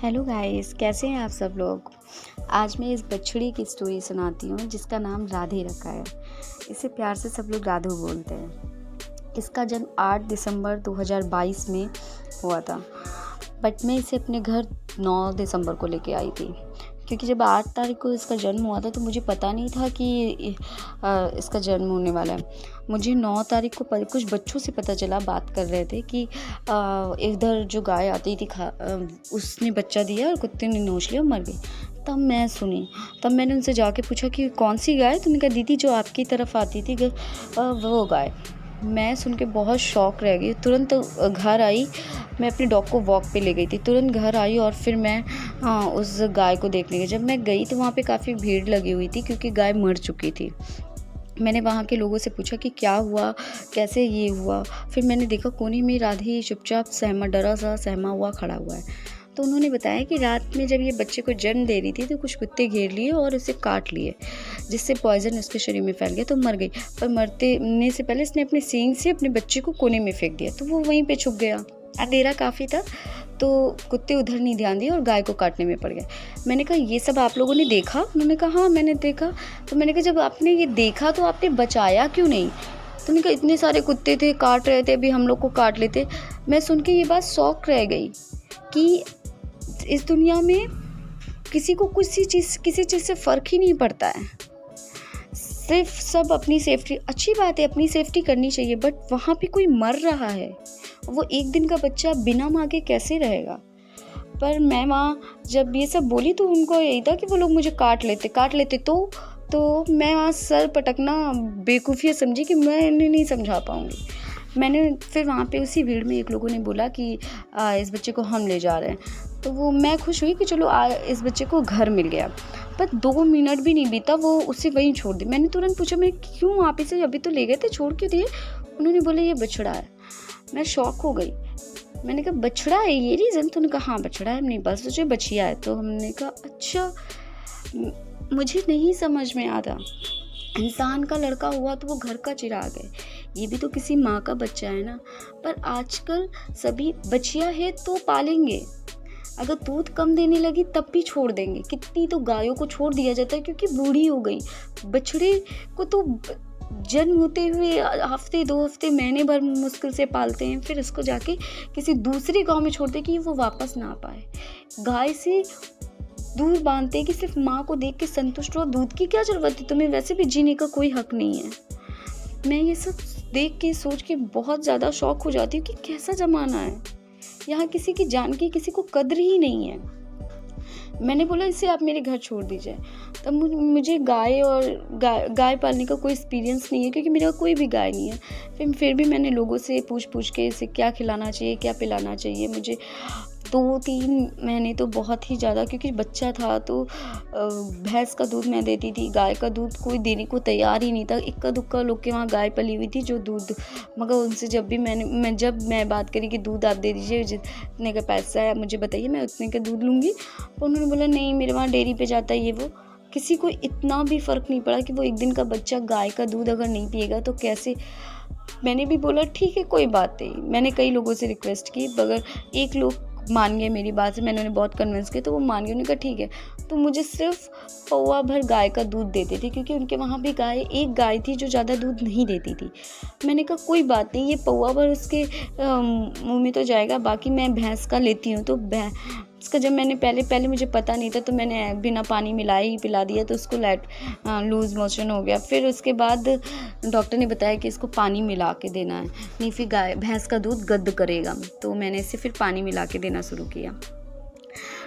Hello guys, कैसे हैं आप सब लोग। आज मैं इस बछड़ी की स्टोरी सुनाती हूँ जिसका नाम राधे रखा है। इसे प्यार से सब लोग राधू बोलते हैं। इसका जन्म 8 दिसंबर 2022 में हुआ था, बट मैं इसे अपने घर 9 दिसंबर को लेके आई थी, क्योंकि जब 8 तारीख को इसका जन्म हुआ था तो मुझे पता नहीं था कि इसका जन्म होने वाला है। मुझे 9 तारीख को कुछ बच्चों से पता चला, बात कर रहे थे कि इधर जो गाय आती थी उसने बच्चा दिया और कुत्ते ने नोच लिया और मर गई। तब मैं सुनी, तब मैंने उनसे जाके पूछा कि कौन सी गाय। तो उन्होंने कहा दीदी जो आपकी तरफ आती थी वो गाय। मैं सुन के बहुत शॉक रह गई। तुरंत घर आई, मैं अपने डॉग को वॉक पे ले गई थी। तुरंत घर आई और फिर मैं उस गाय को देखने गई। जब मैं गई तो वहाँ पे काफ़ी भीड़ लगी हुई थी क्योंकि गाय मर चुकी थी। मैंने वहाँ के लोगों से पूछा कि क्या हुआ, कैसे ये हुआ। फिर मैंने देखा कोने में राधे चुपचाप डरा सा सहमा हुआ खड़ा हुआ है। तो उन्होंने बताया कि रात में जब ये बच्चे को जन्म दे रही थी तो कुछ कुत्ते घेर लिए और उसे काट लिए, जिससे पॉइजन उसके शरीर में फैल गया तो मर गई। पर मरने से पहले इसने अपने सींग से अपने बच्चे को कोने में फेंक दिया, तो वो वहीं पे छुप गया। अंधेरा काफ़ी था तो कुत्ते उधर नहीं ध्यान दिया और गाय को काटने में पड़ गए। मैंने कहा ये सब आप लोगों ने देखा? उन्होंने कहा हाँ मैंने देखा। तो मैंने कहा जब आपने ये देखा तो आपने बचाया क्यों नहीं? तो उन्होंने कहा इतने सारे कुत्ते थे, काट रहे थे, अभी हम लोग को काट लेते। मैं सुन के ये बात शॉक रह गई कि इस दुनिया में किसी को किसी चीज़ से फ़र्क ही नहीं पड़ता है। सिर्फ सब अपनी सेफ्टी, अच्छी बात है अपनी सेफ्टी करनी चाहिए, बट वहाँ पे कोई मर रहा है, वो एक दिन का बच्चा बिना माँ के कैसे रहेगा। पर मैं वहाँ जब ये सब बोली तो उनको यही था कि वो लोग मुझे काट लेते तो मैं वहाँ सर पटकना बेवकूफ़ियाँ समझी कि मैं इन्हें नहीं समझा पाऊँगी। मैंने फिर वहाँ पे उसी भीड़ में एक लोगों ने बोला कि इस बच्चे को हम ले जा रहे हैं। तो वो मैं खुश हुई कि चलो इस बच्चे को घर मिल गया। पर 2 मिनट भी नहीं बीता वो उसे वहीं छोड़ दी। मैंने तुरंत पूछा मैं क्यों आप इसे अभी तो ले गए थे, छोड़ क्यों दिए? उन्होंने बोला ये बछड़ा है। मैं शॉक हो गई। मैंने कहा बछड़ा है ये रीज़न? तो उन्होंने कहा हाँ बछड़ा है, नहीं बस तुझे बछिया है। तो हमने कहा अच्छा। मुझे नहीं समझ में आता, इंसान का लड़का हुआ तो वो घर का चिराग है, ये भी तो किसी माँ का बच्चा है ना। पर आजकल सभी बचिया है तो पालेंगे, अगर दूध कम देने लगी तब भी छोड़ देंगे। कितनी तो गायों को छोड़ दिया जाता है क्योंकि बूढ़ी हो गई। बछड़े को तो जन्म होते हुए हफ्ते 2 हफ्ते महीने भर मुश्किल से पालते हैं, फिर इसको जाके किसी दूसरी गांव में छोड़ते कि वो वापस ना आ पाए। गाय से दूध बांधते हैं कि सिर्फ माँ को देख के संतुष्ट हो, दूध की क्या ज़रूरत है, तुम्हें वैसे भी जीने का कोई हक नहीं है। मैं ये सब देख के सोच के बहुत ज़्यादा शॉक हो जाती हूँ कि कैसा ज़माना है, यहाँ किसी की जान की किसी को कद्र ही नहीं है। मैंने बोला इसे आप मेरे घर छोड़ दीजिए। तब मुझे गाय पालने का कोई एक्सपीरियंस नहीं है क्योंकि मेरा कोई भी गाय नहीं है। फिर भी मैंने लोगों से पूछ के इसे क्या खिलाना चाहिए, क्या पिलाना चाहिए। मुझे 2-3 महीने तो बहुत ही ज़्यादा, क्योंकि बच्चा था तो भैंस का दूध मैं देती थी, गाय का दूध कोई देने को तैयार ही नहीं था। इक्का दुक्का लोग के वहाँ गाय पली हुई थी जो दूध, मगर उनसे जब भी मैं बात करी कि दूध आप दे दीजिए, जितने का पैसा है मुझे बताइए मैं उतने का दूध लूँगी। तो उन्होंने बोला नहीं मेरे वहाँ डेयरी पे जाता है ये वो। किसी को इतना भी फ़र्क नहीं पड़ा कि वो एक दिन का बच्चा गाय का दूध अगर नहीं पिएगा तो कैसे। मैंने भी बोला ठीक है कोई बात नहीं। मैंने कई लोगों से रिक्वेस्ट की मगर एक लोग मान गए मेरी बात से, मैंने उन्हें बहुत कन्विंस किया तो वो मान गए। उन्होंने कहा ठीक है। तो मुझे सिर्फ पौवा भर गाय का दूध देते थे क्योंकि उनके वहाँ भी एक गाय थी जो ज़्यादा दूध नहीं देती थी। मैंने कहा कोई बात नहीं, ये पौवा भर उसके मुँह में तो जाएगा, बाकी मैं भैंस का लेती हूँ। तो उसका जब मैंने पहले मुझे पता नहीं था तो मैंने बिना पानी मिलाए ही पिला दिया तो उसको लूज़ मोशन हो गया। फिर उसके बाद डॉक्टर ने बताया कि इसको पानी मिला के देना है, नहीं फिर भैंस का दूध गद्द करेगा। तो मैंने इसे फिर पानी मिला के देना शुरू किया।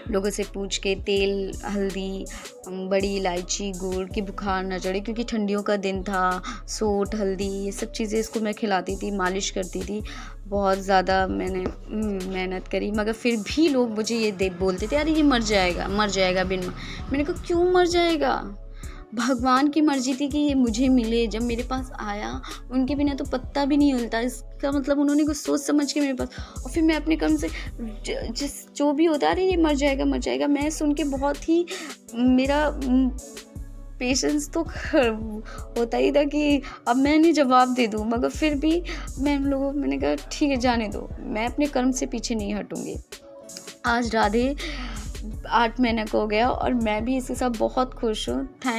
लोगों से पूछ के तेल, हल्दी, बड़ी इलायची, गुड़ की बुखार न चढ़े, क्योंकि ठंडियों का दिन था। सोंठ, हल्दी ये सब चीज़ें इसको मैं खिलाती थी, मालिश करती थी। बहुत ज़्यादा मैंने मेहनत करी मगर फिर भी लोग मुझे ये बोलते थे अरे ये मर जाएगा बिन। मैंने कहा क्यों मर जाएगा, भगवान की मर्जी थी कि ये मुझे मिले। जब मेरे पास आया उनके बिना तो पत्ता भी नहीं हिलता, इसका मतलब उन्होंने कुछ सोच समझ के मेरे पास। और फिर मैं अपने कर्म से जो भी होता है ये मर जाएगा, मैं सुन के बहुत ही मेरा पेशेंस तो होता ही था कि अब मैं नहीं जवाब दे दूँ। मगर फिर भी मैंने कहा ठीक है जाने दो, मैं अपने कर्म से पीछे नहीं हटूँगी। आज राधे 8 महीने का हो गया और मैं भी इसके साथ बहुत खुश हूँ। थैंक